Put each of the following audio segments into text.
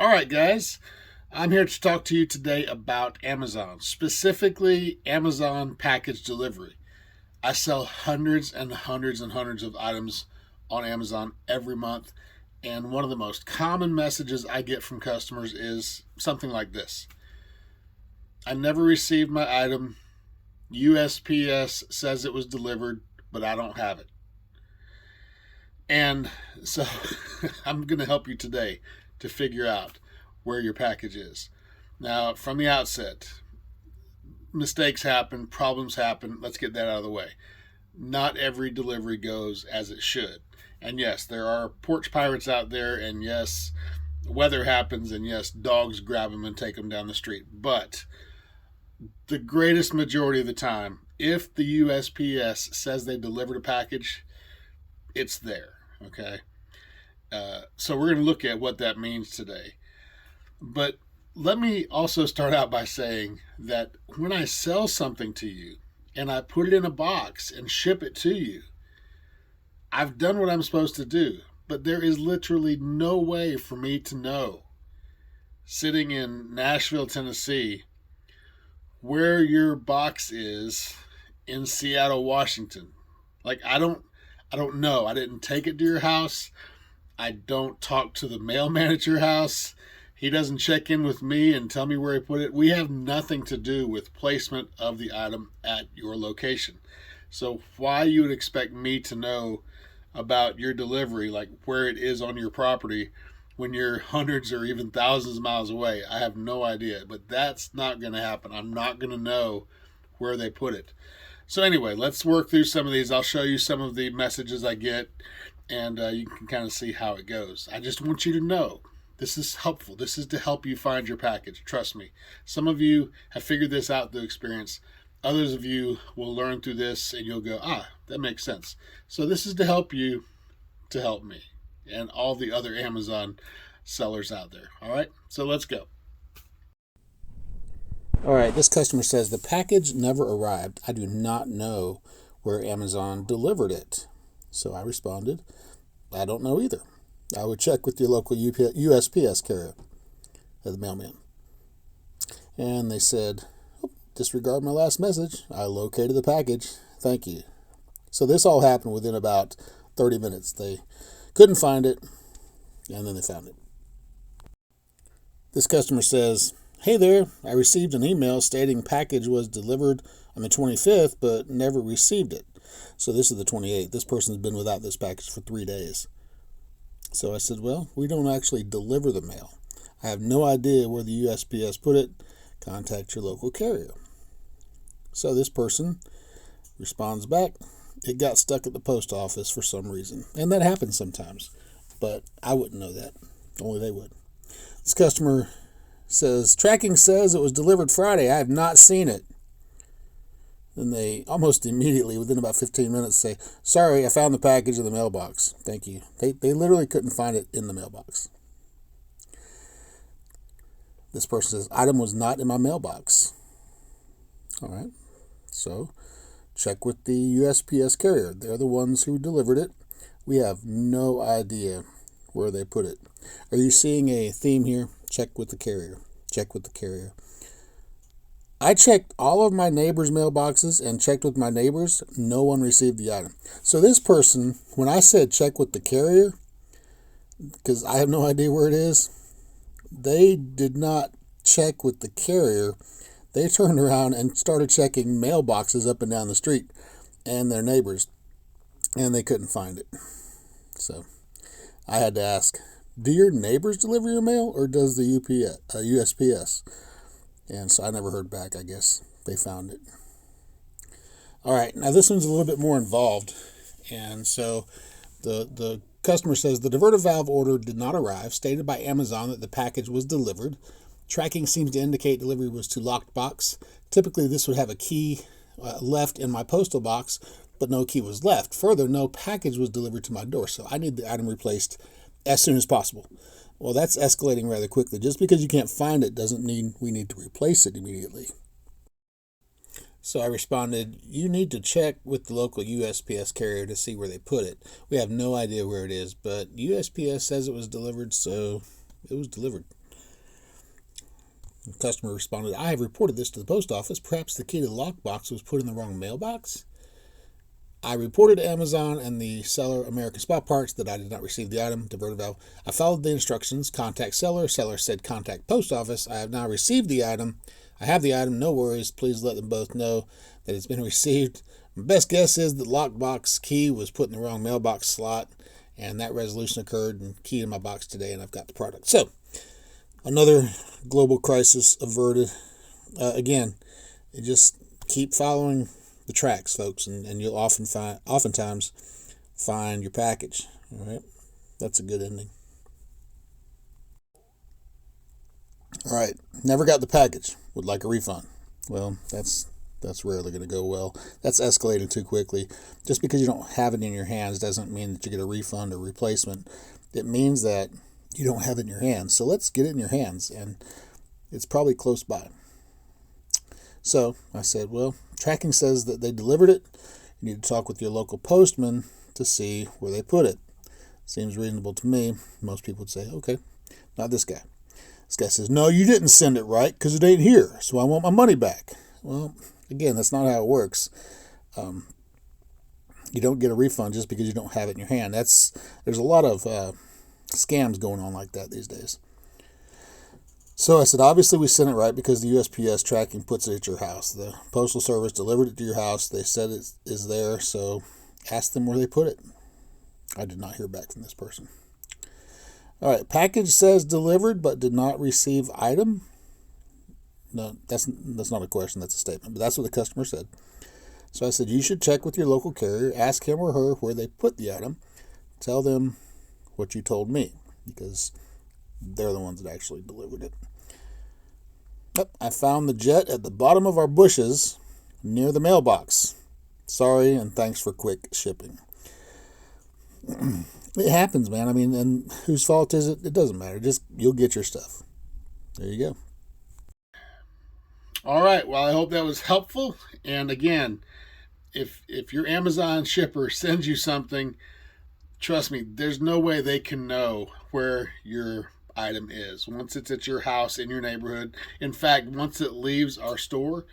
All right, guys. I'm here to talk to you today about Amazon, specifically Amazon package delivery. I sell hundreds and hundreds and hundreds of items on Amazon every month, and one of the most common messages I get from customers is something like this: I never received my item. USPS says it was delivered, but I don't have it. And so I'm going to help you today to figure out where your package is. Now, from the outset, mistakes happen, problems happen. Let's get that out of the way. Not every delivery goes as it should. And yes, there are porch pirates out there, and yes, weather happens, and yes, dogs grab them and take them down the street. But the greatest majority of the time, if the USPS says they delivered a package, it's there. Okay. So we're going to look at what that means today. But let me also start out by saying that when I sell something to you and I put it in a box and ship it to you, I've done what I'm supposed to do. But there is literally no way for me to know, sitting in Nashville, Tennessee, where your box is in Seattle, Washington. Like I don't know. I didn't take it to your house. I don't talk to the mailman at your house. He doesn't check in with me and tell me where he put it. We have nothing to do with placement of the item at your location. So why you would expect me to know about your delivery, like where it is on your property, when you're hundreds or even thousands of miles away? I have no idea, but that's not going to happen. I'm not going to know where they put it. So anyway, let's work through some of these. I'll show you some of the messages I get, and you can kind of see how it goes. I just want you to know this is helpful. This is to help you find your package. Trust me. Some of you have figured this out through experience. Others of you will learn through this, and you'll go, that makes sense. So this is to help you, to help me, and all the other Amazon sellers out there. All right, so let's go. All right, this customer says the package never arrived. I do not know where Amazon delivered it. So I responded, I don't know either. I would check with your local USPS carrier, the mailman. And they said, disregard my last message. I located the package. Thank you. So this all happened within about 30 minutes. They couldn't find it, and then they found it. This customer says, hey there, I received an email stating package was delivered on the 25th, but never received it. So this is the 28th. This person's been without this package for 3 days. So I said, well, we don't actually deliver the mail. I have no idea where the USPS put it. Contact your local carrier. So this person responds back, it got stuck at the post office for some reason. And that happens sometimes, but I wouldn't know that. Only they would. This customer says, tracking says it was delivered Friday. I have not seen it. Then they almost immediately, within about 15 minutes, say, sorry, I found the package in the mailbox. Thank you. They literally couldn't find it in the mailbox. This person says, item was not in my mailbox. All right. So check with the USPS carrier. They're the ones who delivered it. We have no idea where they put it. Are you seeing a theme here? Check with the carrier. Check with the carrier. I checked all of my neighbors' mailboxes and checked with my neighbors. No one received the item. So this person, when I said check with the carrier, because I have no idea where it is, they did not check with the carrier. They turned around and started checking mailboxes up and down the street and their neighbors, and they couldn't find it. So I had to ask, do your neighbors deliver your mail, or does the USPS? And so I never heard back. I guess they found it. All right, now this one's a little bit more involved. And so the customer says the diverter valve order did not arrive, stated by Amazon that the package was delivered. Tracking seems to indicate delivery was to locked box. Typically, this would have a key left in my postal box, but no key was left. Further, no package was delivered to my door, so I need the item replaced as soon as possible. Well, that's escalating rather quickly. Just because you can't find it doesn't mean we need to replace it immediately. So I responded, you need to check with the local USPS carrier to see where they put it. We have no idea where it is, but USPS says it was delivered, so it was delivered. The customer responded, I have reported this to the post office. Perhaps the key to the lockbox was put in the wrong mailbox. I reported to Amazon and the seller, American Spot Parts, that I did not receive the item, diverter valve. I followed the instructions. Contact seller. Seller said contact post office. I have now received the item. I have the item. No worries. Please let them both know that it's been received. My best guess is the lockbox key was put in the wrong mailbox slot, and that resolution occurred and keyed in my box today, and I've got the product. So, another global crisis averted. Again, just keep following the tracks, folks, and you'll oftentimes find your package. All right, that's a good ending. All right, never got the package. Would like a refund. Well, that's rarely going to go well. That's escalating too quickly. Just because you don't have it in your hands doesn't mean that you get a refund or replacement. It means that you don't have it in your hands. So let's get it in your hands, and it's probably close by. So I said, well, tracking says that they delivered it. You need to talk with your local postman to see where they put it. Seems reasonable to me. Most people would say, okay, not this guy. This guy says, no, you didn't send it right because it ain't here, so I want my money back. Well, again, that's not how it works. You don't get a refund just because you don't have it in your hand. There's a lot of scams going on like that these days. So I said, obviously we sent it right because the USPS tracking puts it at your house. The Postal Service delivered it to your house. They said it is there, so ask them where they put it. I did not hear back from this person. All right, package says delivered but did not receive item. No, that's not a question, that's a statement, but that's what the customer said. So I said, you should check with your local carrier, ask him or her where they put the item, tell them what you told me, because they're the ones that actually delivered it. Yep, I found the jet at the bottom of our bushes near the mailbox. Sorry, and thanks for quick shipping. It happens, man. I mean, and whose fault is it? It doesn't matter. Just you'll get your stuff. There you go. All right. Well, I hope that was helpful. And again, if your Amazon shipper sends you something, trust me, there's no way they can know where your item is once it's at your house in your neighborhood. In fact, once it leaves our store,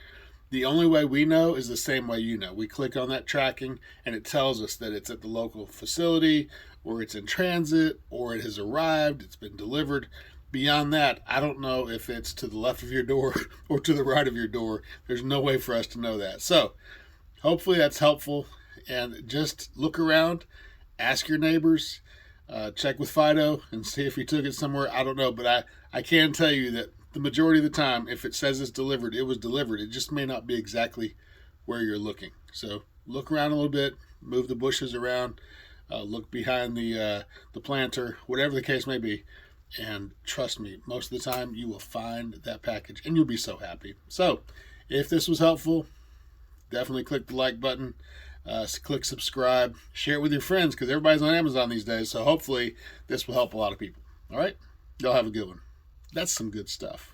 the only way we know is the same way you know. We click on that tracking and it tells us that it's at the local facility, or it's in transit, or it has arrived, it's been delivered. Beyond that, I don't know if it's to the left of your door or to the right of your door. There's no way for us to know that. So hopefully that's helpful. And just look around, ask your neighbors, check with Fido and see if he took it somewhere. I don't know, but I can tell you that the majority of the time, if it says it's delivered, it was delivered. It just may not be exactly where you're looking. So look around a little bit, move the bushes around, look behind the planter, whatever the case may be. And trust me, most of the time you will find that package and you'll be so happy. So if this was helpful, definitely click the like button, click subscribe, share it with your friends because everybody's on Amazon these days. So hopefully this will help a lot of people. All right, y'all have a good one. That's some good stuff.